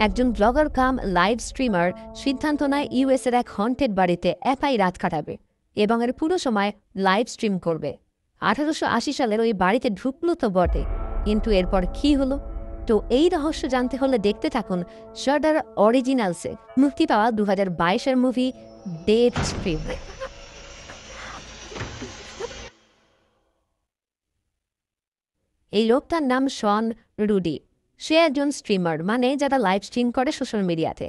একজন ব্লগার কাম live streamer সিদ্ধান্ত নেয় ইউএসের এক হন্টেড বাড়িতে একাই রাত কাটাবে এবং এর পুরো সময় লাইভ স্ট্রিম করবে। 1880 সালের ওই বাড়িতে ঢুকল তো বটে, কিন্তু এরপর কি হলো? তো এই রহস্য জানতে হলে দেখতে থাকুন শার্ডার অরিজিনালসে মুক্তি পাওয়া 2022-এর মুভি ডেথ স্ট্রিম। এই লোকটার নাম শন রুডি। সে একজন স্ট্রিমার, মানে যারা লাইভ স্ট্রিম করে সোশ্যাল মিডিয়াতে।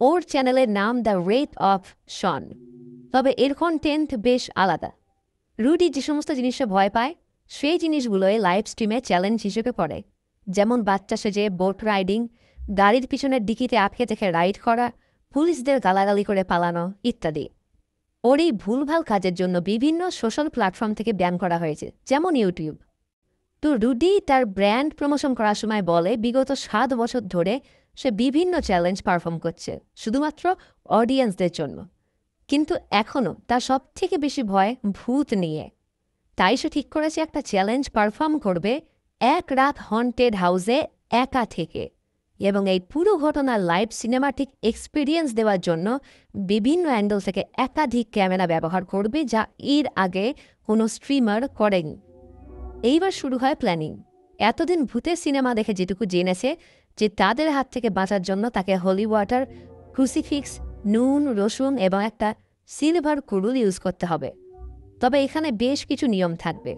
ওর চ্যানেলের নাম দ্য রেট অফ শন, তবে এর কন্টেন্ট বেশ আলাদা। রুডি যে সমস্ত জিনিসে ভয় পায় সেই জিনিসগুলোই লাইভ স্ট্রিমে চ্যালেঞ্জ হিসেবে পড়ে, যেমন বাচ্চা সেজে বোট রাইডিং, গাড়ির পিছনের ডিকিতে আটকে থেকে রাইড করা, পুলিশদের গালাগালি করে পালানো ইত্যাদি। ওর এই ভুলভাল কাজের জন্য বিভিন্ন সোশ্যাল প্ল্যাটফর্ম থেকে ব্যান করা হয়েছে, যেমন ইউটিউব। তো রুডি তার ব্র্যান্ড প্রমোশন করার সময় বলে বিগত 7 বছর ধরে সে বিভিন্ন চ্যালেঞ্জ পারফর্ম করছে শুধুমাত্র অডিয়েন্সদের জন্য, কিন্তু এখনও তার সবথেকে বেশি ভয় ভূত নিয়ে। তাই সে ঠিক করেছে একটা চ্যালেঞ্জ পারফর্ম করবে এক রাত হন্টেড হাউসে একা থেকে, এবং এই পুরো ঘটনার লাইভ সিনেমাটিক এক্সপিরিয়েন্স দেওয়ার জন্য বিভিন্ন অ্যাঙ্গেল থেকে একাধিক ক্যামেরা ব্যবহার করবে, যা এর আগে কোনো স্ট্রিমার করেনি। এইবার শুরু হয় প্ল্যানিং। এতদিন ভূতের সিনেমা দেখে যেটুকু জেনেছে যে তাদের হাত থেকে বাঁচার জন্য তাকে হলি ওয়াটার, ক্রুসিফিক্স, নুন, রসুন এবং একটা সিলভার কুড়ুল ইউজ করতে হবে। তবে এখানে বেশ কিছু নিয়ম থাকবে।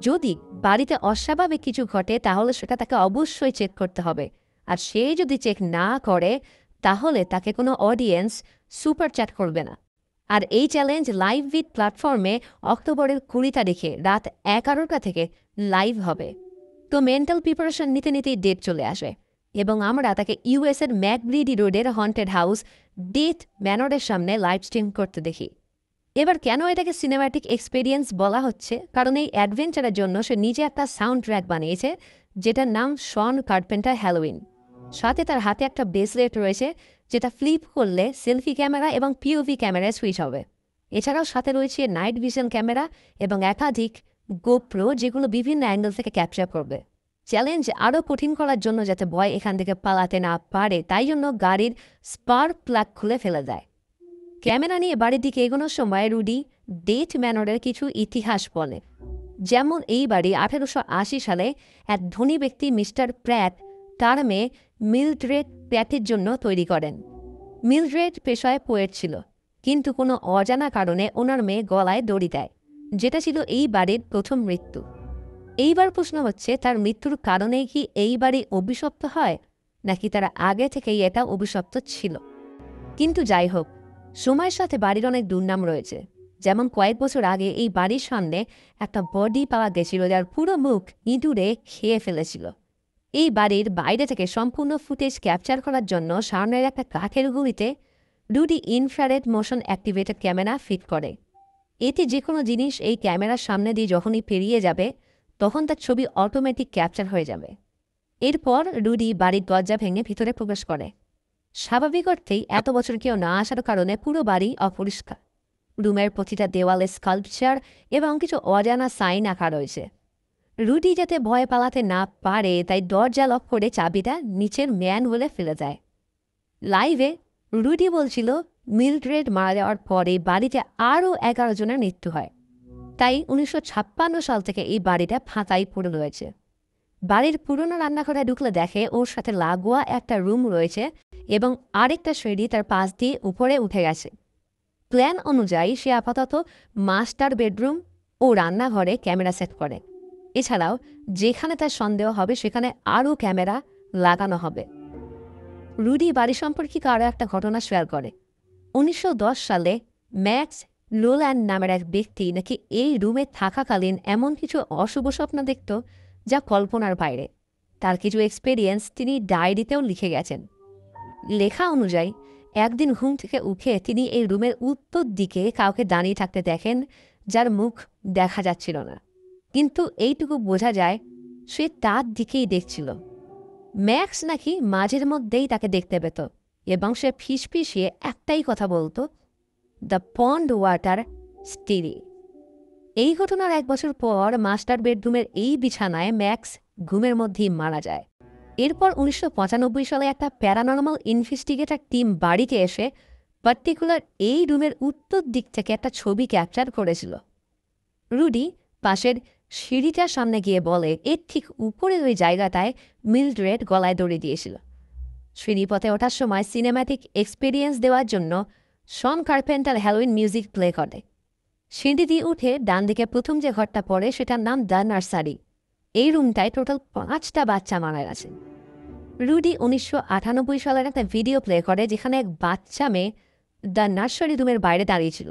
যদি বাড়িতে অস্বাভাবিক কিছু ঘটে তাহলে সেটা তাকে অবশ্যই চেক করতে হবে, আর সে যদি চেক না করে তাহলে তাকে কোনো অডিয়েন্স সুপার চ্যাট করবে না। আর এই চ্যালেঞ্জ লাইভ উইথ প্ল্যাটফর্মে অক্টোবরের 20 তারিখে রাত 11টা থেকে লাইভ হবে। তো মেন্টাল প্রিপারেশন নিতে নিতেই ডেট চলে আসে এবং আমরা তাকে ইউএসের ম্যাকব্রিডি রোডের হন্টেড হাউস ডেথ ম্যানরের সামনে লাইভ স্ট্রিম করতে দেখি। এবার কেন এটাকে সিনেম্যাটিক এক্সপিরিয়েন্স বলা হচ্ছে? কারণ এই অ্যাডভেঞ্চারের জন্য সে নিজে একটা সাউন্ড ট্র্যাক বানিয়েছে যেটার নাম শন কার্পেন্টার হ্যালোউইন। সাথে তার হাতে একটা ব্রেসলেট রয়েছে যেটা ফ্লিপ করলে সেলফি ক্যামেরা এবং পিওভি ক্যামেরায় সুইচ হবে। এছাড়াও সাথে রয়েছে নাইট ভিশন ক্যামেরা এবং একাধিক গোপ্রো, যেগুলো বিভিন্ন অ্যাঙ্গেল থেকে ক্যাপচার করবে। চ্যালেঞ্জ আরও কঠিন করার জন্য যাতে ভয় এখান থেকে পালাতে না পারে, তাই জন্য গাড়ির স্পার্ক প্লাগ খুলে ফেলে দেয়। ক্যামেরা নিয়ে বাড়ির দিকে এগোনোর সময় রুডি ডেথ ম্যানরের কিছু ইতিহাস বলে, যেমন এই বাড়ি 1880 সালে এক ধনী ব্যক্তি মিস্টার প্র্যাট তার মেয়ে মিলড্রেড প্র্যাটের জন্য তৈরি করেন। মিলড্রেড পেশায় পোয়েট ছিল, কিন্তু কোনো অজানা কারণে ওনার মেয়ে গলায় দড়ি দেয়, যেটা ছিল এই বাড়ির প্রথম মৃত্যু। এইবার প্রশ্ন হচ্ছে, তার মৃত্যুর কারণেই কি এই বাড়ি অভিশপ্ত হয়, নাকি তারা আগে থেকেই এটা অভিশপ্ত ছিল? কিন্তু যাই হোক, সময়ের সাথে বাড়ির অনেক দুর্নাম রয়েছে। যেমন কয়েক বছর আগে এই বাড়ির সামনে একটা বডি পাওয়া গেছিল যার পুরো মুখ ইঁদুরে খেয়ে ফেলেছিল। এই বাড়ির বাইরে থেকে সম্পূর্ণ ফুটেজ ক্যাপচার করার জন্য সামনের একটা কাঠের গুঁড়িতে Rudi infrared motion activated camera fit করে। এতে যে কোনো জিনিস এই ক্যামেরার সামনে দিয়ে যখনই পেরিয়ে যাবে তখন তার ছবি অটোমেটিক ক্যাপচার হয়ে যাবে। এরপর রুডি বাড়ির দরজা ভেঙে ভিতরে প্রবেশ করে। স্বাভাবিক অর্থেই এত বছর কেউ না আসার কারণে পুরো বাড়ি অপরিষ্কার। রুমের প্রতিটা দেওয়ালে স্কাল্পচার এবং কিছু অজানা সাইন আঁকা রয়েছে। রুডি যাতে ভয় পালাতে না পারে তাই দরজা লক করে চাবিটা নিচের ম্যানহোলে ফেলে দেয়। লাইভে রুডি বলছিল মিলড্রেড মারা যাওয়ার পরে বাড়িতে আরও 11 জনের মৃত্যু হয়, তাই 1956 সাল থেকে এই বাড়িটা ফাঁকাই পড়ে রয়েছে। বাড়ির পুরনো রান্নাঘরে ঢুকলে দেখে ওর সাথে লাগোয়া একটা রুম রয়েছে এবং আরেকটা সিঁড়ি তার পাশ দিয়ে উপরে উঠে গেছে। প্ল্যান অনুযায়ী সে আপাতত মাস্টার বেডরুম ও রান্নাঘরে ক্যামেরা সেট করে। এছাড়াও যেখানে তার সন্দেহ হবে সেখানে আরও ক্যামেরা লাগানো হবে। রুডি বাড়ি সম্পর্কিত আরও একটা ঘটনা শেয়ার করে। 1910 সালে ম্যাক্স লোল্যান্ড নামের এক ব্যক্তি নাকি এই রুমে থাকাকালীন এমন কিছু অশুভ স্বপ্ন দেখত যা কল্পনার বাইরে। তার কিছু এক্সপেরিয়েন্স তিনি ডায়েরিতেও লিখে গেছেন। লেখা অনুযায়ী একদিন ঘুম থেকে উঠে তিনি এই রুমের উত্তর দিকে কাউকে দাঁড়িয়ে থাকতে দেখেন, যার মুখ দেখা যাচ্ছিল না, কিন্তু এইটুকু বোঝা যায় সে তার দিকেই দেখছিল। ম্যাক্স নাকি মাঝের মধ্যেই তাকে দেখতে পেত এবং সে ফিসফিসিয়ে একটাই কথা বলতো, দ্য পন্ড ওয়াটার স্টিরি। এই ঘটনার 1 বছর পর মাস্টার বেডরুমের এই বিছানায় ম্যাক্স ঘুমের মধ্যেই মারা যায়। এরপর ১৯৯৫ সালে একটা প্যারানর্মাল ইনভেস্টিগেটর টিম বাড়িতে এসে পার্টিকুলার এই রুমের উত্তর দিক থেকে একটা ছবি ক্যাপচার করেছিল। রুডি পাশের সিঁড়িটার সামনে গিয়ে বলে এর ঠিক উপরের ওই জায়গাটায় মিলড্রেড গলায় দড়ি দিয়েছিল। সিঁড়িপথে ওঠার সময় সিনেম্যাটিক এক্সপিরিয়েন্স দেওয়ার জন্য শন কার্পেন্টার হ্যালোইন মিউজিক প্লে করে। সিঁড়ি দিয়ে উঠে ডান দিকে প্রথম যে ঘরটা পড়ে সেটার নাম দ্য নার্সারি। এই রুমটায় টোটাল 5টা বাচ্চা মারা গেছে। রুডি ১৯৯৮ সালের একটা ভিডিও প্লে করে যেখানে এক বাচ্চা মেয়ে দ্য নার্সারি রুমের বাইরে দাঁড়িয়েছিল।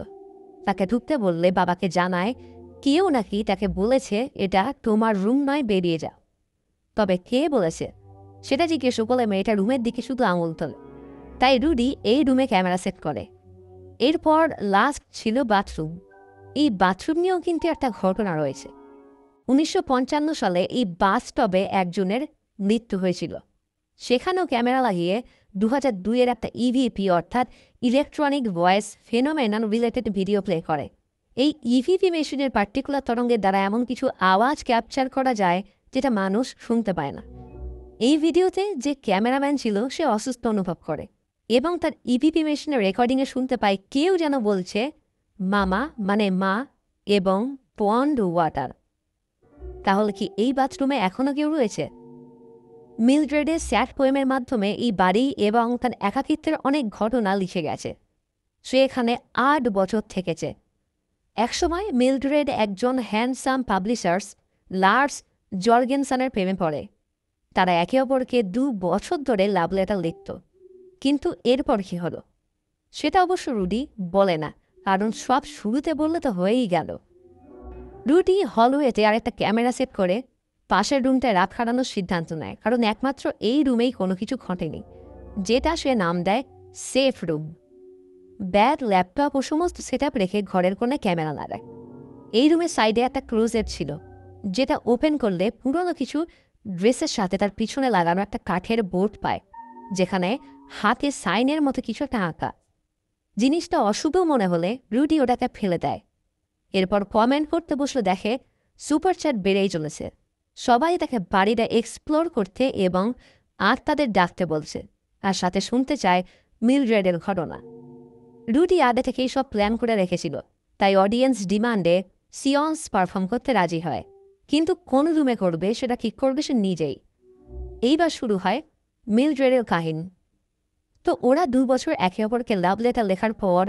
তাকে ঢুকতে বললে বাবাকে জানায় কেউ নাকি তাকে বলেছে এটা তোমার রুম নয়, বেরিয়ে যাও। তবে কে বলেছে সেটা জিজ্ঞেস করলে মেয়েটা রুমের দিকে শুধু আঙুল তোলে। তাই রুডি এই রুমে ক্যামেরা সেট করে। এরপর লাস্ট ছিল বাথরুম। এই বাথরুম নিয়েও কিন্তু একটা ঘটনা রয়েছে। ১৯৫৫ সালে এই বাথটবে একজনের মৃত্যু হয়েছিল। সেখানেও ক্যামেরা লাগিয়ে ২০০২-এর একটা ইভিপি অর্থাৎ electronic voice phenomenon related video play করে। এই ইভিপি মেশিনের পার্টিকুলার তরঙ্গের দ্বারা এমন কিছু আওয়াজ ক্যাপচার করা যায় যেটা মানুষ শুনতে পায় না। এই ভিডিওতে যে ক্যামেরাম্যান ছিল সে অসুস্থ অনুভব করে এবং তার ইভিপি মেশিনের রেকর্ডিংয়ে শুনতে পায় কেউ যেন বলছে মামা মানে মা এবং পন্ড ওয়াটার। তাহলে কি এই বাথরুমে এখনও কেউ রয়েছে? মিলড্রেডের স্যাড পোয়েমের মাধ্যমে এই বাড়ি এবং তার একাকিত্বের অনেক ঘটনা লিখে গেছে। সে এখানে ৮ বছর থেকেছে। একসময় মিলড্রেড একজন হ্যান্ডসাম পাবলিশার্স লার্স জর্গেনসনের প্রেমে পড়ে। তারা একে অপরকে ২ বছর ধরে লাভ লেটার লিখত। কিন্তু এরপর কী হলো সেটা অবশ্য রুডি বলে না, কারণ সব শুরুতে বললে তো হয়েই গেল। রুডি হলওয়েতে আরেকটা ক্যামেরা সেট করে পাশের রুমটায় রাত কাটানোর সিদ্ধান্ত নেয়, কারণ একমাত্র এই রুমেই কোনো কিছু ঘটেনি, যেটা সে নাম দেয় সেফ রুম। ব্যাগ, ল্যাপটপ ও সমস্ত সেট রেখে ঘরের কোণে ক্যামেরা লাগায়। এই রুমের সাইডে একটা ক্লোজেট ছিল, যেটা ওপেন করলে পুরনো কিছু ড্রেসের সাথে তার পিছনে লাগানো একটা কাঠের বোর্ড পায়, যেখানে হাতে সাইনের মতো কিছু একটা আঁকা। জিনিসটা অশুভ মনে হলে রুডি ওটাকে ফেলে দেয়। এরপর কমেন্ট করতে বসলে দেখে সুপার চ্যাট বেড়েই চলেছে। সবাই তাকে বাড়িটা এক্সপ্লোর করতে এবং আত্মাদের ডাকতে বলছে, আর সাথে শুনতে চায় মিলড্রেডের ঘটনা। রুডি আগে থেকেই সব প্ল্যান করে রেখেছিল, তাই অডিয়েন্স ডিমান্ডে সিয়ন্স পারফর্ম করতে রাজি হয়। কিন্তু কোন রুমে করবে সেটা ঠিক করবে সে নিজেই। এইবার শুরু হয় মিলড্রেডের কাহিনী। তো ওরা ২ বছর একে অপরকে লাভ লেটার লেখার পর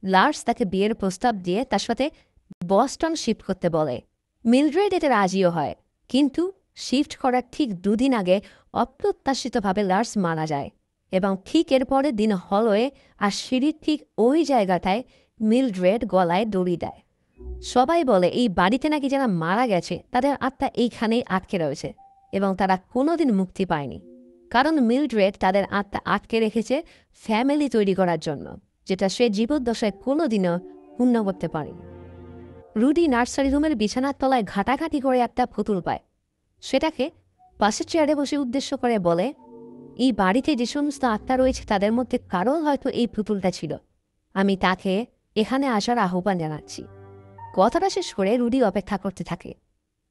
লার্স তাকে বিয়ের প্রস্তাব দিয়ে তার সাথে বস্টন শিফট করতে বলে। মিলড্রেড এতে রাজিও হয়, কিন্তু শিফট করার ঠিক ২ দিন আগে অপ্রত্যাশিতভাবে লার্স মারা যায় এবং ঠিক এর পরের দিন হলওয়ে আর সিঁড়ির ঠিক ওই জায়গাটায় মিলড্রেড গলায় দড়ি দেয়। সবাই বলে এই বাড়িতে নাকি যারা মারা গেছে তাদের আত্মা এইখানেই আটকে রয়েছে এবং তারা কোনোদিন মুক্তি পায়নি, কারণ মিলড্রেড তাদের আত্মা আটকে রেখেছে ফ্যামিলি তৈরি করার জন্য, যেটা সে জীবদ্দশায় কোনোদিনও পূর্ণ করতে পারেনি। রুডি নার্সারি রুমের বিছানার তলায় ঘাটাঘাটি করে একটা পুতুল পায়। সেটাকে পাশের চেয়ারে বসে উদ্দেশ্য করে বলে এই বাড়িতে যে সমস্ত আত্মা রয়েছে তাদের মধ্যে কারোর হয়তো এই পুতুলটা ছিল। আমি তাকে এখানে আসার আহ্বান জানাচ্ছি। কথাটা শেষ করে রুডি অপেক্ষা করতে থাকে,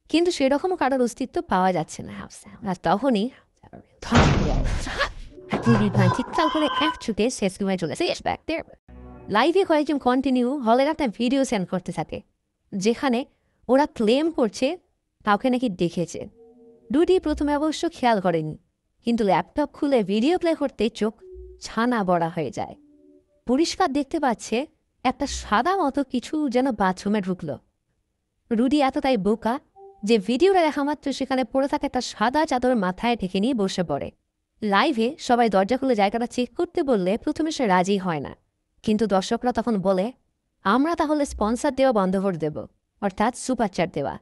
কিন্তু সেরকম কারোর অস্তিত্ব পাওয়া যাচ্ছে না। আর তখনই চিৎকার করে এক ছুটে শেষ রুমে চলে লাইভে কয়েকজন কন্টিনিউ হলের একটা ভিডিও সেন্ড করতে থাকে, যেখানে ওরা ক্লেম করছে কাউকে নাকি দেখেছে। রুডি প্রথমে অবশ্য খেয়াল করেনি, কিন্তু ল্যাপটপ খুলে ভিডিও প্লে করতে চোখ ছানা বড়া হয়ে যায়। পরিষ্কার দেখতে পাচ্ছে একটা সাদা মতো কিছু যেন বাথরুমে ঢুকল। রুডি এতটাই বোকা যে ভিডিওটা দেখা মাত্র সেখানে পড়ে থাকা একটা সাদা চাদর মাথায় ঢেকে নিয়ে বসে পড়ে। লাইভে সবাই দরজা খুলে জায়গাটা চেক করতে বললে প্রথমে সে রাজি হয় না, কিন্তু দর্শকরা তখন বলে আমরা তাহলে স্পন্সর দেওয়া বন্ধ করে দেব, অর্থাৎ সুপার চ্যাট দেওয়া।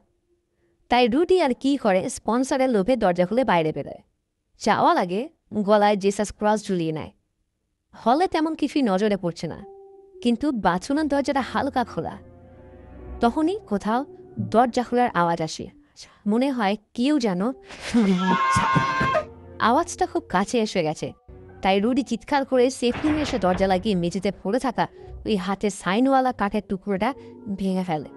তাই রুডি আর কি করে স্পন্সরের লোভে দরজা খুলে বাইরে বেরোয়। যাওয়ার আগে গলায় জেসাস ক্রস ঝুলিয়ে নেয়। হলে তেমন কিছুই নজরে পড়ছে না, কিন্তু বাথরুমের দরজাটা হালকা খোলা। তখনই কোথাও দরজা খোলার আওয়াজ আসে। মনে হয় কেউ যেন আওয়াজটা খুব কাছে এসে গেছে। তাই রুডি চিৎকার করে সেফটিমে এসে দরজা লাগিয়ে মেঝেতে পড়ে থাকা ওই হাতে সাইনওয়ালা কাঠের টুকরোটা ভেঙে ফেলে।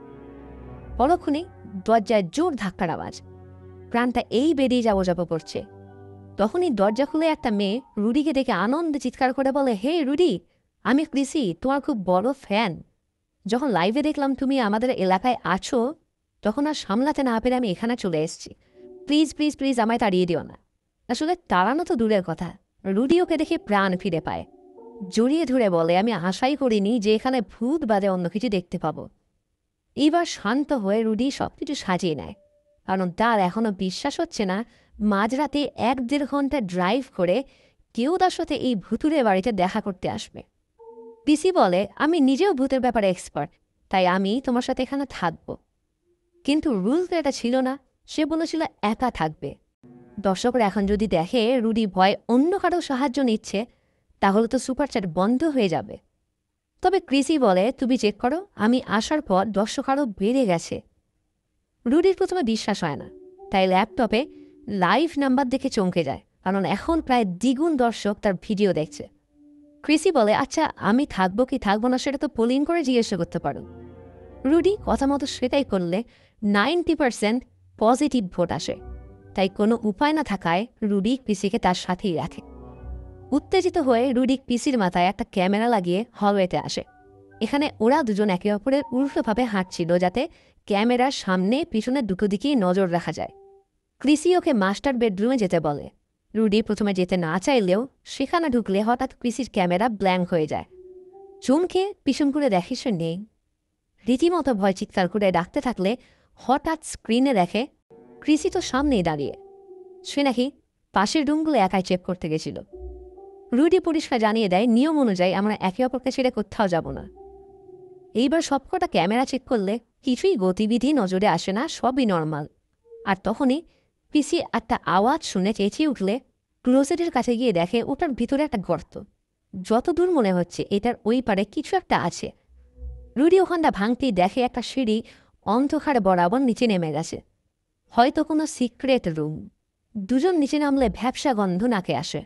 পরক্ষণে দরজায় জোর ধাক্কার আওয়াজ। প্রাণটা এই বেরিয়ে যাবো করছে। তখনই দরজা খুলে একটা মেয়ে রুডিকে দেখে আনন্দে চিৎকার করে বলে, হে রুডি, আমি ক্রিসি, তোমার খুব বড় ফ্যান। যখন লাইভে দেখলাম তুমি আমাদের এলাকায় আছো, তখন আর সামলাতে না পেরে আমি এখানে চলে এসেছি। প্লিজ প্লিজ প্লিজ আমায় তাড়িয়ে দিও না। আসলে তাড়ানো তো দূরের কথা, রুডি ওকে দেখে প্রাণ ফিরে পায়। জড়িয়ে ধরে বলে, আমি আশাই করিনি যে এখানে ভূত বাদে অন্য কিছু দেখতে পাবো। এইবার শান্ত হয়ে রুডি সবকিছু সাজিয়ে নেয়, কারণ তার এখনও বিশ্বাস হচ্ছে না মাঝরাতে 1-1.5 ঘন্টা ড্রাইভ করে কেউ তার সাথে এই ভুতুরে বাড়িতে দেখা করতে আসবে। পিসি বলে, আমি নিজেও ভূতের ব্যাপারে এক্সপার্ট, তাই আমি তোমার সাথে এখানে থাকব। কিন্তু রুল তো এটা ছিল না, সে বলেছিল একা থাকবে। দর্শকরা এখন যদি দেখে রুডি ভয় অন্য কারো সাহায্য নিচ্ছে, তাহলে তো সুপারচ্যাট বন্ধ হয়ে যাবে। তবে ক্রিসি বলে, তুমি চেক করো, আমি আসার পর দর্শক আরও বেড়ে গেছে। রুডির প্রথমে বিশ্বাস হয় না, তাই ল্যাপটপে লাইভ নাম্বার দেখে চমকে যায়, কারণ এখন প্রায় দ্বিগুণ দর্শক তার ভিডিও দেখছে। ক্রিসি বলে, আচ্ছা আমি থাকবো কি থাকবো না সেটা তো পোলিং করে জিজ্ঞাসা করতে পারো। রুডি কথা মতো সেটাই করলে 90% পজিটিভ ভোট আসে, তাই কোনো উপায় না থাকায় রুডি ক্রিসিকে তার সাথেই রাখে। উত্তেজিত হয়ে রুডি পিসির মাথায় একটা ক্যামেরা লাগিয়ে হলওয়েতে আসে। এখানে ওরা দুজন একে অপরের উল্টোভাবে হাঁটছিল, যাতে ক্যামেরার সামনে পিছনে দুটো দিকেই নজর রাখা যায়। ক্রিসি ওকে মাস্টার বেডরুমে যেতে বলে। রুডি প্রথমে যেতে না চাইলেও সেখানে ঢুকলে হঠাৎ ক্রিসির ক্যামেরা ব্ল্যাঙ্ক হয়ে যায়। চমকে পিছন করে দেখে সে নেই। রীতিমতো ভয় চিৎকার করে ডাকতে থাকলে হঠাৎ স্ক্রিনে দেখে ক্রিসি তো সামনেই দাঁড়িয়ে। সে নাকি পাশের রুমগুলো একাই চেক করতে গেছিল। রুডি পরিষ্কার জানিয়ে দেয়, নিয়ম অনুযায়ী আমরা একে অপরকে ছেড়ে কোথাও যাব না। এইবার সবকটা ক্যামেরা চেক করলে কিছুই গতিবিধি নজরে আসে না, সবই নর্মাল। আর তখনই পিসি একটা আওয়াজ শুনে চেঁচিয়ে উঠলে ক্লোজেটের কাছে গিয়ে দেখে ওটার ভিতরে একটা গর্ত। যতদূর মনে হচ্ছে এটার ওই পারে কিছু একটা আছে। রুডি ওখানটা ভাঙতেই দেখে একটা সিঁড়ি অন্ধকারে বরাবর নিচে নেমে গেছে, হয়তো কোনো সিক্রেট রুম। দুজন নিচে নামলে ভ্যাবসা গন্ধ নাকে আসে।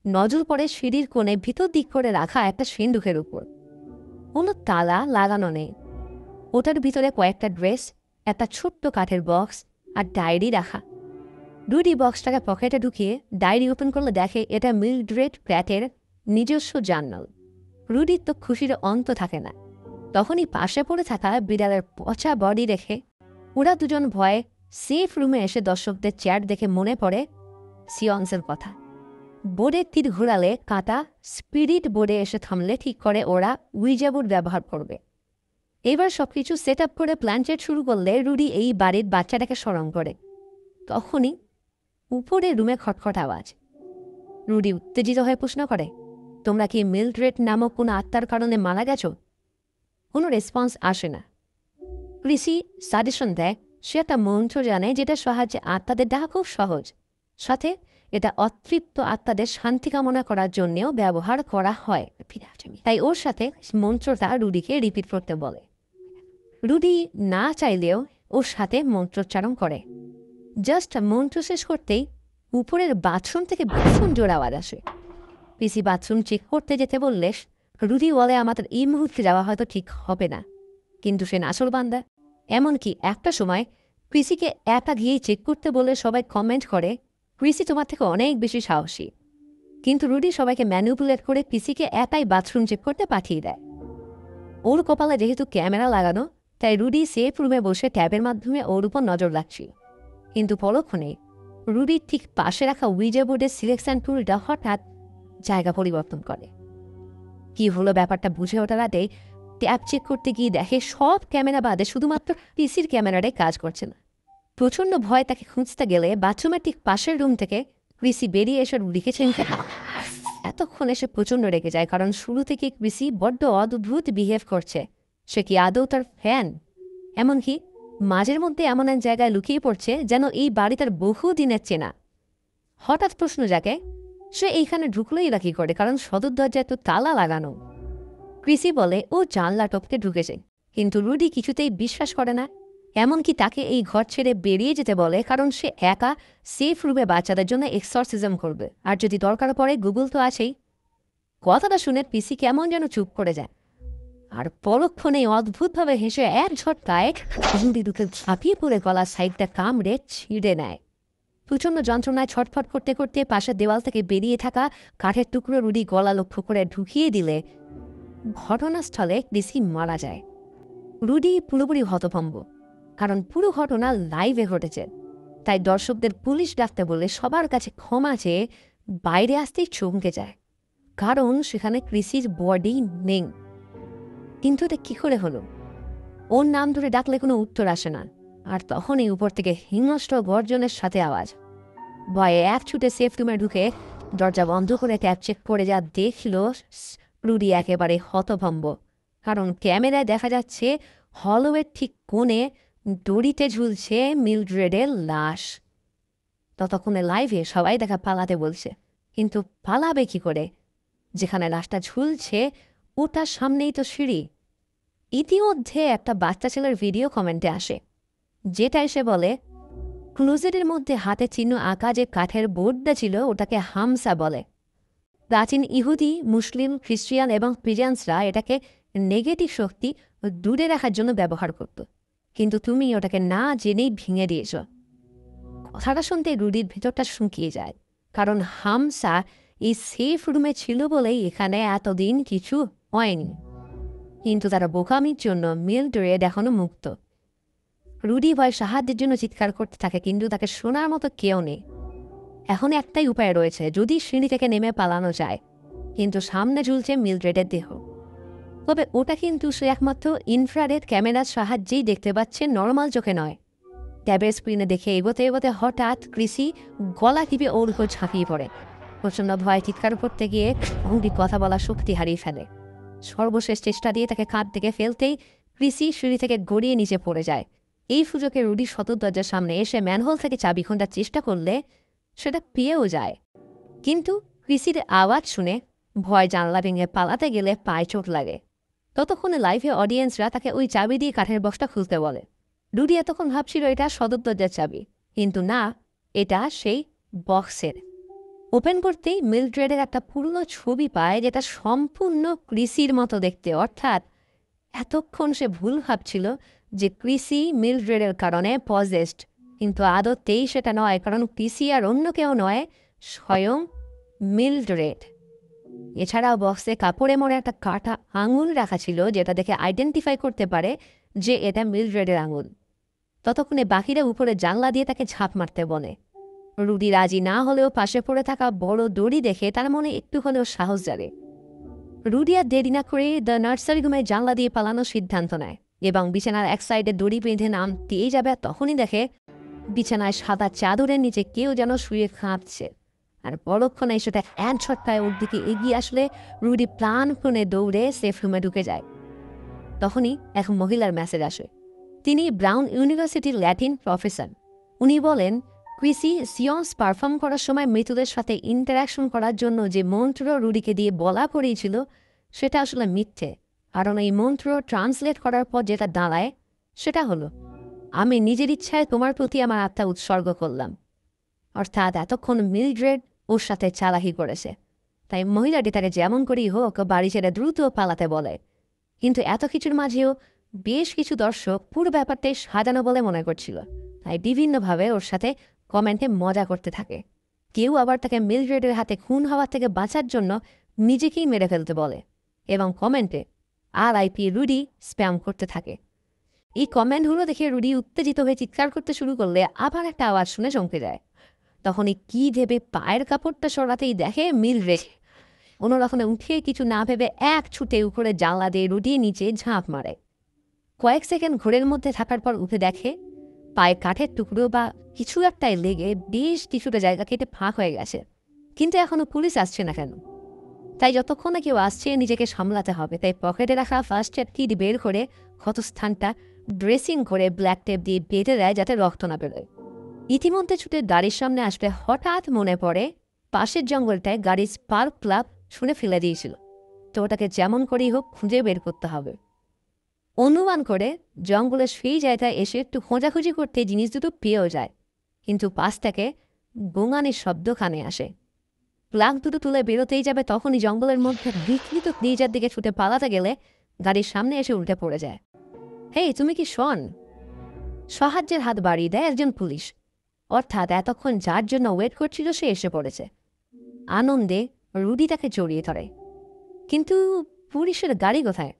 নজর পড়ে সিঁড়ির কোণে ভিতর দিক করে রাখা একটা সিন্দুকের উপর। কোনো তালা লাগানো নেই। ওটার ভিতরে কয়েকটা ড্রেস, একটা ছোট্ট কাঠের বক্স আর ডায়েরি রাখা। রুডি বক্সটাকে পকেটে ঢুকিয়ে ডায়েরি ওপেন করলে দেখে এটা মিলড্রেড প্যাটের নিজস্ব জার্নাল। রুডির তো খুশির অন্ত থাকে না। তখনই পাশে পড়ে থাকা বিড়ালের পচা বডি রেখে ওরা দুজন ভয়ে সেফ রুমে এসে দর্শকদের চেয়ার দেখে মনে পড়ে সিয়ন্সের কথা। বোর্ডের তীর ঘোরালে কাঁটা স্পিরিট বোর্ডে এসে থামলে ঠিক করে ওরা উইজা বোর্ড ব্যবহার করবে। এবার সবকিছু সেট আপ করে প্ল্যানচেট শুরু করলে রুডি এই বাড়ির বাচ্চাটাকে স্মরণ করে। তখনই উপরে রুমে খটখট আওয়াজ। রুডি উত্তেজিত হয়ে প্রশ্ন করে, তোমরা কি মিলড্রেড নামক কোনো আত্মার কারণে মারা গেছ? কোনো রেসপন্স আসে না। ক্রিসি সাজেশন দেয় সে একটা মন্ত্র জানে যেটা সাহায্যে আত্মাদের ডাকা খুব সহজ, সাথে এটা অতৃপ্ত আত্মাদের শান্তি কামনা করার জন্যেও ব্যবহার করা হয়। তাই ওর সাথে মন্ত্রটা রুডিকে রিপিট করতে বলে। রুডি না চাইলেও ওর সাথে মন্ত্রোচ্চারণ করে। জাস্ট মন্ত্র শেষ করতেই উপরের বাথরুম থেকে ভীষণ জোর আওয়াজ আসে। পিসি বাথরুম চেক করতে যেতে বললে রুডি বলে, আমাদের এই মুহূর্তে যাওয়া হয়তো ঠিক হবে না। কিন্তু সে নাসল বান্দা। এমনকি একটা সময় ক্রিসিকে একা গিয়েই চেক করতে বলে সবাই কমেন্ট করে, ক্রিসি তোমার থেকে অনেক বেশি সাহসী। কিন্তু রুডি সবাইকে ম্যানিপুলেট করে পিসিকে একাই বাথরুম চেক করতে পাঠিয়ে দেয়। ওর কপালে যেহেতু ক্যামেরা লাগানো, তাই রুডি সেফ রুমে বসে ট্যাবের মাধ্যমে ওর উপর নজর রাখছিল। কিন্তু পরক্ষণে রুডির ঠিক পাশে রাখা উইজা বোর্ডের সিলেকশন টুলটা হঠাৎ জায়গা পরিবর্তন করে। কি হলো ব্যাপারটা বুঝে ওঠার আগে ট্যাব চেক করতে গিয়ে দেখে সব ক্যামেরা বাদে শুধুমাত্র পিসির ক্যামেরাটাই কাজ করছে না। প্রচণ্ড ভয় তাকে খুঁজতে গেলে বাথরুমের ঠিক পাশের রুম থেকে ক্রিসি বেরিয়ে এসে রুডিকে চিনতে। এতক্ষণ এসে প্রচণ্ড রেগে যায়, কারণ শুরু থেকে ক্রিসি বড্ড অদ্ভুত বিহেভ করছে। সে কি আদৌ তার ফ্যান? এমনকি মাঝের মধ্যে এমন এক জায়গায় লুকিয়ে পড়ছে যেন এই বাড়ি তার বহু দিনের চেনা। হঠাৎ প্রশ্ন জাগে, সে এইখানে ঢুকলোই বা কী করে, কারণ সদর দরজায় তো তালা লাগানো। ক্রিসি বলে ও জানলা টপকে ঢুকেছে, কিন্তু রুডি কিছুতেই বিশ্বাস করে না। এমনকি তাকে এই ঘর ছেড়ে বেরিয়ে যেতে বলে, কারণ সে একা সেফ রুমে বাচ্চাদের জন্য এক্সরসিজম করবে, আর যদি দরকার পড়ে গুগল তো আছেই। কথাটা শুনে পিসি কেমন যেন চুপ করে যায়, আর পরক্ষণে অদ্ভুতভাবে হেসে এক ঝটকায় রুডি দুটো ঝাঁপিয়ে পড়ে গলার সাইডটা কামড়ে ছিঁড়ে নেয়। প্রচণ্ড যন্ত্রণায় ছটফট করতে করতে পাশের দেওয়াল থেকে বেরিয়ে থাকা কাঠের টুকরো রুডি গলা লক্ষ্য করে ঢুকিয়ে দিলে ঘটনাস্থলে ক্রিসি মারা যায়। রুডি পুরোপুরি হতভম্ব, কারণ পুরো ঘটনা লাইভে ঘটেছে। তাই দর্শকদের পুলিশ ডাকতে বলে সবার কাছে ক্ষমা চেয়ে বাইরে আসতেই চমকে যায়, কারণ সেখানে ক্রিসির বডি নেই। কিন্তু এটা কী করে হলো? ওর নাম ধরে ডাকলে কোনো উত্তর আসে না, আর তখনই উপর থেকে হিংস্র গর্জনের সাথে আওয়াজ। ভয়ে এক ছুটে সেফ রুমে ঢুকে দরজা বন্ধ করে ট্যাপ চেক করে যা দেখল, রুডি একেবারে হতভম্ব, কারণ ক্যামেরায় দেখা যাচ্ছে হলওয়ের ঠিক কোণে দড়িতে ঝুলছে মিলড্রেডের লাশ। ততক্ষণে লাইভে সবাই দেখা পালাতে বলছে, কিন্তু পালাবে কি করে? যেখানে লাশটা ঝুলছে ওটার সামনেই তো সিঁড়ি। ইতিমধ্যে একটা বাচ্চা ছেলের ভিডিও কমেন্টে আসে, যেটা এসে বলে ক্লোজেটের মধ্যে হাতে চিহ্ন আঁকা যে কাঠের বোর্ডটা ছিল ওটাকে হামসা বলে। প্রাচীন ইহুদি, মুসলিম, খ্রিস্টিয়ান এবং পিজান্সরা এটাকে নেগেটিভ শক্তি দূরে রাখার জন্য ব্যবহার করত, কিন্তু তুমি ওটাকে না জেনেই ভেঙে দিয়েছ। কথাটা শুনতে রুডির ভেতরটা শুকিয়ে যায়, কারণ হামসা এই সেফ রুমে ছিল বলেই এখানে এতদিন কিছু হয়নি। কিন্তু তারা বোকামির জন্য মিলড্রেড এখনো মুক্ত। রুডি ভয় সাহায্যের জন্য চিৎকার করতে থাকে, কিন্তু তাকে শোনার মতো কেউ নেই। এখন একটাই উপায় রয়েছে, যদি সিঁড়ি থেকে নেমে পালানো যায়, কিন্তু সামনে ঝুলছে মিলড্রেডের দেহ। তবে ওটা কিন্তু সে একমাত্র ইনফ্রারেড ক্যামেরার সাহায্যেই দেখতে পাচ্ছে, নর্মাল চোখে নয়। ট্যাবের স্ক্রিনে দেখে এগোতে এগোতে হঠাৎ ক্রিসি গলা টিপে ওর উপর ঝাঁপিয়ে পড়ে। প্রচণ্ড ভয় চিৎকার করতে গিয়ে রুডি কথা বলার শক্তি হারিয়ে ফেলে। সর্বশেষ চেষ্টা দিয়ে তাকে কাঁধ থেকে ফেলতেই ক্রিসি সিঁড়ি থেকে গড়িয়ে নিচে পড়ে যায়। এই সুযোগে রুডি সদর দরজার সামনে এসে ম্যানহোল থেকে চাবি খোঁজার চেষ্টা করলে সেটা পেয়েও যায়, কিন্তু ক্রিসির আওয়াজ শুনে ভয় জানলা ভেঙে পালাতে গেলে পায়ে চোট লাগে। ততক্ষণে লাইভে অডিয়েন্সরা তাকে ওই চাবি দিয়ে কাঠের বক্সটা খুলতে বলে। রুডি এতক্ষণ ভাবছিল এটা সদর দরজার চাবি, কিন্তু না, এটা সেই বক্সের। ওপেন করতেই মিলড্রেডের একটা পুরনো ছবি পায়, যেটা সম্পূর্ণ ক্রিসির মতো দেখতে। অর্থাৎ এতক্ষণ সে ভুল ভাবছিল যে ক্রিসি মিলড্রেডের কারণে পজেসড, কিন্তু আদতেই সেটা নয়, কারণ ক্রিসি আর অন্য কেউ নয়, স্বয়ং মিলড্রেড। এছাড়াও বক্সে কাপড়ে মোড়ে একটা কাটা আঙুল রাখা ছিল, যেটা দেখে আইডেন্টিফাই করতে পারে যে এটা মিলড্রেডের আঙুল। ততক্ষণে বাকিরা উপরে জানলা দিয়ে তাকে ঝাঁপ মারতে বলে। রুডি রাজি না হলেও পাশে পড়ে থাকা বড় দড়ি দেখে তার মনে একটু হলেও সাহস জাগে। রুডি আর দেরি না করে দ্য নার্সারি রুমে জানলা দিয়ে পালানোর সিদ্ধান্ত নেয় এবং বিছানার এক সাইডে দড়ি বেঁধে নাম দিয়ে যাবে, তখনই দেখে বিছানায় সাদা চাদরের নিচে কেউ যেন শুয়ে কাঁদছে। আর পরক্ষণে সেটা এক ছটকায় ওর দিকে এগিয়ে আসলে রুডি প্রাণপণে দৌড়ে সেফ রুমে ঢুকে যায়। তখনই এক মহিলার মেসেজ আসে। তিনি ব্রাউন ইউনিভার্সিটির ল্যাটিন প্রফেসর। উনি বলেন, ক্রিসি সিয়ন্স পারফর্ম করার সময় মৃতদের সাথে ইন্টারাকশন করার জন্য যে মন্ত্র রুডিকে দিয়ে বলা করেছিল সেটা আসলে মিথ্যে, কারণ এই মন্ত্র ট্রান্সলেট করার পর যেটা দাঁড়ায় সেটা হলো, আমি নিজের ইচ্ছায় তোমার প্রতি আমার আত্মা উৎসর্গ করলাম। অর্থাৎ এতক্ষণ মিলড্রেড ওর সাথে চালাকি করেছে, তাই মহিলাটি তাকে যেমন করেই হোক বাড়ি ছেড়ে দ্রুত পালাতে বলে। কিন্তু এত কিছুর মাঝেও বেশ কিছু দর্শক পুরো ব্যাপারটাই সাজানো বলে মনে করছিল, তাই বিভিন্নভাবে ওর সাথে কমেন্টে মজা করতে থাকে। কেউ আবার তাকে মিলড্রেডের হাতে খুন হওয়ার থেকে বাঁচার জন্য নিজেকেই মেরে ফেলতে বলে এবং কমেন্টে RIP রুডি স্প্যাম করতে থাকে। এই কমেন্টগুলো দেখে রুডি উত্তেজিত হয়ে চিৎকার করতে শুরু করলে আবার একটা আওয়াজ শুনে চমকে যায়। তখনই কি ভেবে পায়ের কাপড়টা সরাতেই দেখে মিলড্রেড অন্যরকমে উঠে কিছু না ভেবে এক ছুটে উপরে জানলা দিয়ে রুডি নিচে ঝাঁপ মারে। কয়েক সেকেন্ড ঘোরের মধ্যে থাকার পর উঠে দেখে পায়ে কাঠের টুকরো বা কিছু একটাই লেগে বেশ কিছুটা জায়গা কেটে ফাঁক হয়ে গেছে, কিন্তু এখনও পুলিশ আসছে না কেন? তাই যতক্ষণ না কেউ আসছে নিজেকে সামলাতে হবে, তাই পকেটে রাখা ফার্স্ট এড কিট বের করে ক্ষতস্থানটা ড্রেসিং করে ব্ল্যাক টেপ দিয়ে বেঁধে দেয় যাতে রক্ত না বেরোয়। ইতিমধ্যে ছুটে গাড়ির সামনে আসলে হঠাৎ মনে পড়ে পাশের জঙ্গলটায় গাড়ির স্পার্ক প্লাগ শুনে ফেলে দিয়েছিল, তো ওটাকে যেমন করেই হোক খুঁজে বের করতে হবে। অনুমান করে জঙ্গলের সেই জায়গায় এসে একটু খোঁজাখুঁজি করতে জিনিস দুটো পেয়েও যায়, কিন্তু পাশ থেকে গোঙানির শব্দ কানে আসে। প্লাগ দুটো তুলে বেরোতেই যাবে, তখনই জঙ্গলের মধ্যে বিকৃত নিজের দিকে ছুটে পালাতে গেলে গাড়ির সামনে এসে উল্টে পড়ে যায়। হেই, তুমি কি শন? সাহায্যের হাত বাড়িয়ে দেয় একজন পুলিশ। অর্থাৎ এতক্ষণ যার জন্য ওয়েট করছিল সে এসে পড়েছে। আনন্দে রুডি তাকে জড়িয়ে ধরে। কিন্তু পুলিশের গাড়ি কোথায়?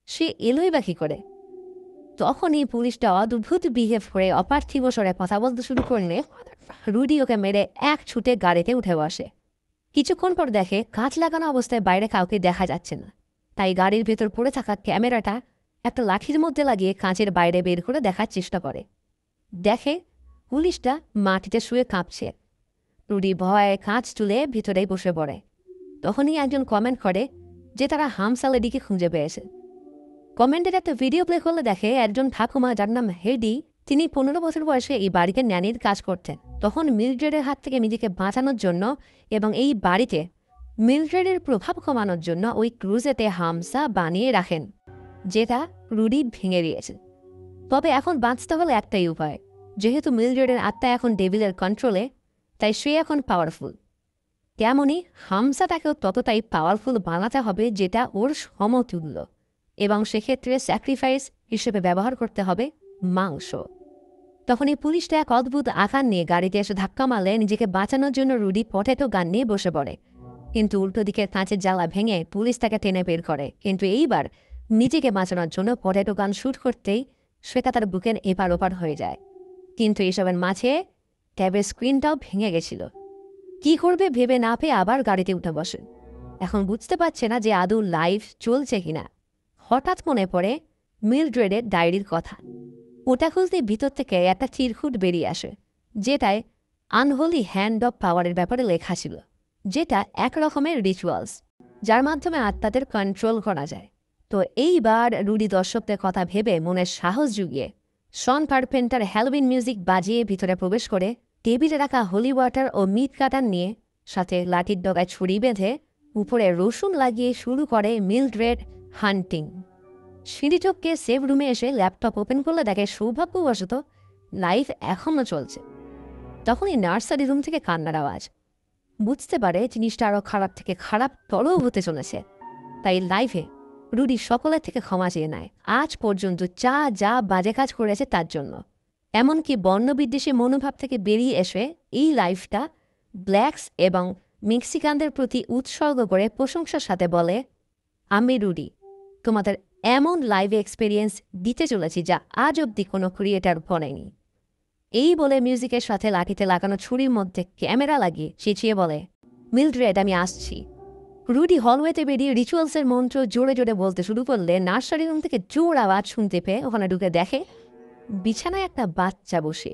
সে এলোই বা কী করে? তখনই পুলিশটা অদ্ভুত বিহেভ করে অপার্থিব স্বরে কথা বলতে শুরু করলে রুডি ওকে মেরে এক ছুটে গাড়িতে উঠে বসে। কিছুক্ষণ পর দেখে কাঁচ লাগানো অবস্থায় বাইরে কাউকে দেখা যাচ্ছে না। তাই গাড়ির ভেতর পড়ে থাকা ক্যামেরাটা একটা লাঠির মধ্যে লাগিয়ে কাঁচের বাইরে বের করে দেখার চেষ্টা করে। দেখে পুলিশটা মাটিতে শুয়ে কাঁপছে। রুডি ভয়ে কাঁচ তুলে ভিতরেই বসে পড়ে। তখনই একজন কমেন্ট করে যে তারা হামসা লেডিকে খুঁজে পেয়েছে। কমেন্টের একটা ভিডিও প্লে করলে দেখে একজন ঠাকুমা যার নাম হেডি, তিনি 15 বছর বয়সে এই বাড়িতে ন্যানির কাজ করতেন। তখন মিলড্রেডের হাত থেকে নিজেকে বাঁচানোর জন্য এবং এই বাড়িতে মিলড্রেডের প্রভাব কমানোর জন্য ওই ক্রুজেতে হামসা বানিয়ে রাখেন, যেটা রুডি ভেঙে দিয়েছে। তবে এখন বাঁচতে হলে একটাই উপায়, যেহেতু মিলড্রেডের আত্মা এখন ডেভিলের কন্ট্রোলে, তাই সে এখন পাওয়ারফুল। তেমনই হামসাটাকেও ততটাই পাওয়ারফুল বানাতে হবে যেটা ওর সমতুল্য, এবং সেক্ষেত্রে স্যাক্রিফাইস হিসেবে ব্যবহার করতে হবে মাংস। তখন এই পুলিশটা এক অদ্ভুত আকার নিয়ে গাড়িতে এসে ধাক্কা মারলে নিজেকে বাঁচানোর জন্য রুডি পটেটো গান নিয়ে বসে পড়ে। কিন্তু উল্টো দিকে কাঁচের জ্বালা ভেঙে পুলিশ তাকে টেনে বের করে। কিন্তু এইবার নিজেকে বাঁচানোর জন্য পটেটো গান শ্যুট করতেই সেটা তার বুকের এপার ওপার হয়ে যায়। কিন্তু এসবের মাঝে ট্যাবের স্ক্রিনটাও ভেঙে গেছিল। কি করবে ভেবে না পেয়ে আবার গাড়িতে উঠে বসে। এখন বুঝতে পারছে না যে আদৌ লাইভ চলছে কিনা। হঠাৎ মনে পড়ে মিলড্রেডের ডায়েরির কথা। ওটা খুলতে ভিতর থেকে একটা চিরকুট বেরিয়ে আসে, যেটায় আনহোলি হ্যান্ড অফ পাওয়ারের ব্যাপারে লেখা ছিল, যেটা এক রকমের রিচুয়ালস যার মাধ্যমে আত্মাদের কন্ট্রোল করা যায়। তো এইবার রুডি দর্শকদের কথা ভেবে মনের সাহস জুগিয়ে শন কার্পেন্টার হ্যালোউইন মিউজিক বাজিয়ে ভিতরে প্রবেশ করে টেবিলে রাখা হোলি ওয়াটার ও মিট কাটার নিয়ে সাথে লাঠির ডগায় ছুরি বেঁধে উপরে রসুন লাগিয়ে শুরু করে মিলড্রেড হান্টিং। সিঁড়িটপকে সেভ রুমে এসে ল্যাপটপ ওপেন করলে দেখে সৌভাগ্যবশত লাইভ এখনও চলছে। তখনই নার্সারি রুম থেকে কান্নার আওয়াজ। বুঝতে পারে জিনিসটা আরও খারাপ থেকে খারাপতর হতে চলেছে। তাই লাইভে রুডি সকলের থেকে ক্ষমা চেয়ে নেয় আজ পর্যন্ত যা বাজে কাজ করেছে তার জন্য। এমনকি বর্ণবিদ্বেষী মনোভাব থেকে বেরিয়ে এসে এই লাইফটা ব্ল্যাকস এবং মেক্সিকানদের প্রতি উৎসর্গ করে প্রশংসার সাথে বলে, আমি রুডি তোমাদের এমন লাইভে এক্সপিরিয়েন্স দিতে চলেছি যা আজ অবধি কোনো ক্রিয়েটার বলেনি। এই বলে মিউজিকের সাথে লাঠিতে লাগানো ছুরির মধ্যে ক্যামেরা লাগিয়ে চেঁচিয়ে বলে, মিলড্রেড আমি আসছি। রুডি হলওয়েতে বেরিয়ে রিচুয়ালসের মন্ত্র জোরে জোরে বলতে শুরু করলে নার্সারি রুম থেকে জোর আওয়াজ শুনতে পেয়ে ওখানে ঢুকে দেখে বিছানায় একটা বাচ্চা বসে।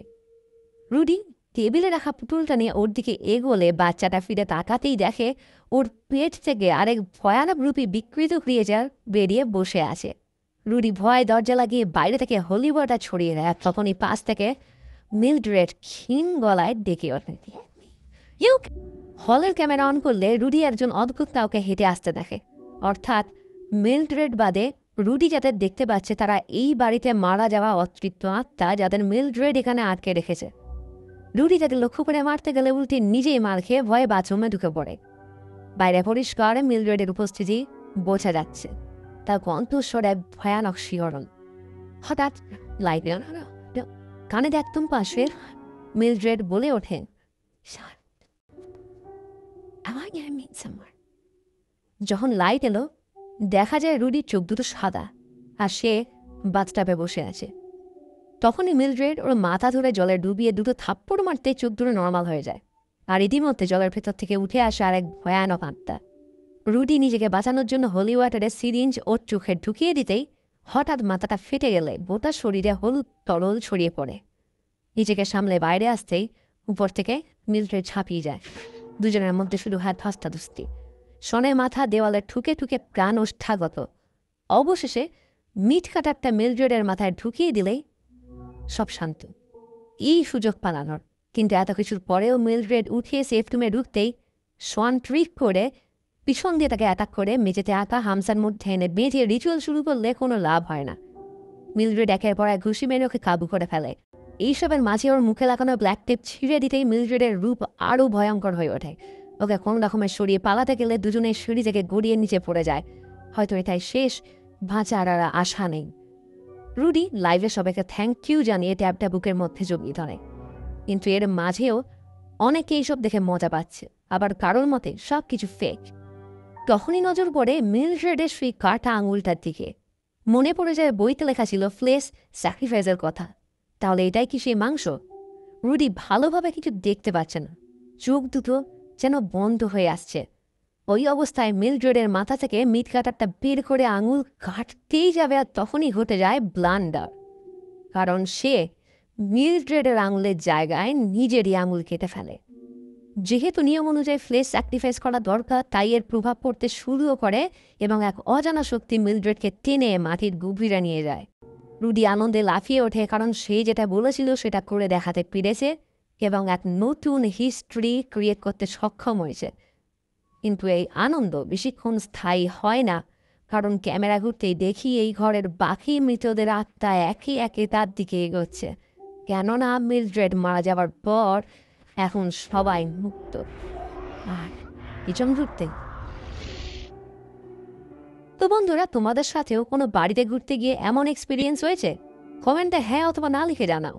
রুডি টেবিলে রাখা পুতুলটা নিয়ে ওর দিকে এগোলে বাচ্চাটা ফিরে তাকাতেই দেখে ওর পেট থেকে আরেক ভয়ানক রূপী বিকৃত ক্রিয়েচার বেরিয়ে বসে আছে। রুডি ভয় দরজা লাগিয়ে বাইরে থেকে হোলি ওয়াটার ছড়িয়ে দেয়। তখনই পাশ থেকে মিলড্রেড ক্ষীণ গলায় ডেকে ওঠে। হলের ক্যামেরা অন করলে রুডি একজন অদ্ভুত কাউকে হেঁটে আসতে দেখে। অর্থাৎ মিলড্রেড বাদে রুডি যাদের দেখতে পাচ্ছে তারা এই বাড়িতে মারা যাওয়া অতৃপ্ত আত্মা, যাদের মিলড্রেড এখানে আটকে রেখেছে। রুডি তাদের লক্ষ্য করে মারতে গেলে উল্টে নিজেই মার খেয়ে ভয়ে বাথরুমে ঢুকে পড়ে। বাইরে পরিষ্কার মিলড্রেডের উপস্থিতি বোঝা যাচ্ছে, তার কণ্ঠস্বরে ভয়ানক শিহরণ। হঠাৎ লাইট কানে একদম পাশে মিলড্রেড বলে ওঠে, যখন লাইট এলো দেখা যায় রুডির চোখ দুটো সাদা আর সে বাথটাবে বসে আছে। তখনই মিলড্রেড ওর মাথা ধরে জলে ডুবিয়ে দুটো থাপ্পড় মারতে চোখ দুটো নর্মাল হয়ে যায়। আর ইতিমধ্যে জলের ভেতর থেকে উঠে আসে আর এক ভয়ানক আত্মা। রুডি নিজেকে বাঁচানোর জন্য হোলি ওয়াটারে সিরিঞ্জ ওর চোখে ঢুকিয়ে দিতেই হঠাৎ মাথাটা ফেটে গেলে গোটা শরীরে হলুদ তরল ছড়িয়ে পড়ে। নিজেকে সামলে বাইরে আসতেই উপর থেকে মিলড্রেড ঝাঁপিয়ে যায়। দুজনের মধ্যে শুধু হাত ধস্তাধস্তি। শনের মাথা দেওয়ালে ঠুকে ঠুকে প্রাণ ওষ্ঠাগত। অবশেষে মিট কাটারটা মিলড্রেডের মাথায় ঢুকিয়ে দিলেই সব শান্ত। এই সুযোগ পালানোর। কিন্তু এত কিছুর পরেও মিলড্রেড উঠিয়ে সেফ রুমে ঢুকতেই শন ট্রিক করে পিছন দিয়ে তাকে অ্যাটাক করে মেঝেতে আঁকা হামসার মধ্যে এনে বেঁধে রিচুয়াল শুরু করলে কোনো লাভ হয় না। মিলড্রেড একের পর এক ঘুষি মেরে ওকে কাবু করে ফেলে। এইসবের মাঝে ওর মুখে লাগানো ব্ল্যাক টেপ ছিঁড়ে দিতেই মিলড্রেডের রূপ আরও ভয়ঙ্কর হয়ে ওঠে। ওকে কোনো রকমের সরিয়ে পালাতে গেলে দুজনের সিঁড়ি থেকে গড়িয়ে নিচে পড়ে যায়। হয়তো এটাই শেষ, বাঁচার আর আশা নেই। রুডি লাইভে সবাইকে থ্যাংক ইউ জানিয়ে ট্যাবটা বুকের মধ্যে জড়িয়ে ধরে। কিন্তু এর মাঝেও অনেকে এইসব দেখে মজা পাচ্ছে, আবার কারোর মতে সব কিছু ফেক। তখনই নজর পড়ে মিলড্রেডের সেই কাটা আঙুলটার দিকে। মনে পড়ে যায় বইতে লেখা ছিল ফ্লেশ স্যাক্রিফাইসের কথা। তাহলে এটাই কি সেই মাংস? রুডি ভালোভাবে কিছু দেখতে পাচ্ছে না, চোখ দুটো যেন বন্ধ হয়ে আসছে। ওই অবস্থায় মিলড্রেডের মাথা থেকে মিট কাটারটা বের করে আঙুল কাটতেই যাবে, আর তখনই ঘটে যায় ব্লান্ডার। কারণ সে মিলড্রেডের আঙুলের জায়গায় নিজেরই আঙুল কেটে ফেলে। যেহেতু নিয়ম অনুযায়ী ফ্লেশ স্যাক্রিফাইস করা দরকার, তাই এর প্রভাব পড়তে শুরুও করে এবং এক অজানা শক্তি মিলড্রেডকে টেনে মাটির গভীরে নিয়ে যায়। রুডি আনন্দে লাফিয়ে ওঠে, কারণ সে যেটা বলেছিল সেটা করে দেখাতে পেরেছে এবং এক নতুন হিস্ট্রি ক্রিয়েট করতে সক্ষম হয়েছে। কিন্তু এই আনন্দ বেশিক্ষণ স্থায়ী হয় না, কারণ ক্যামেরা ঘুরতেই দেখি এই ঘরের বাকি মৃতদের আত্মা একে একে তার দিকে এগোচ্ছে। কেননা মিলড্রেড মারা যাওয়ার পর এখন সবাই মুক্ত আর পিছন ঘুরতে। তো বন্ধুরা, তোমাদের সাথেও কোনো বাড়িতে ঘুরতে গিয়ে এমন এক্সপিরিয়েন্স হয়েছে? কমেন্টে হ্যাঁ অথবা না লিখে জানাও।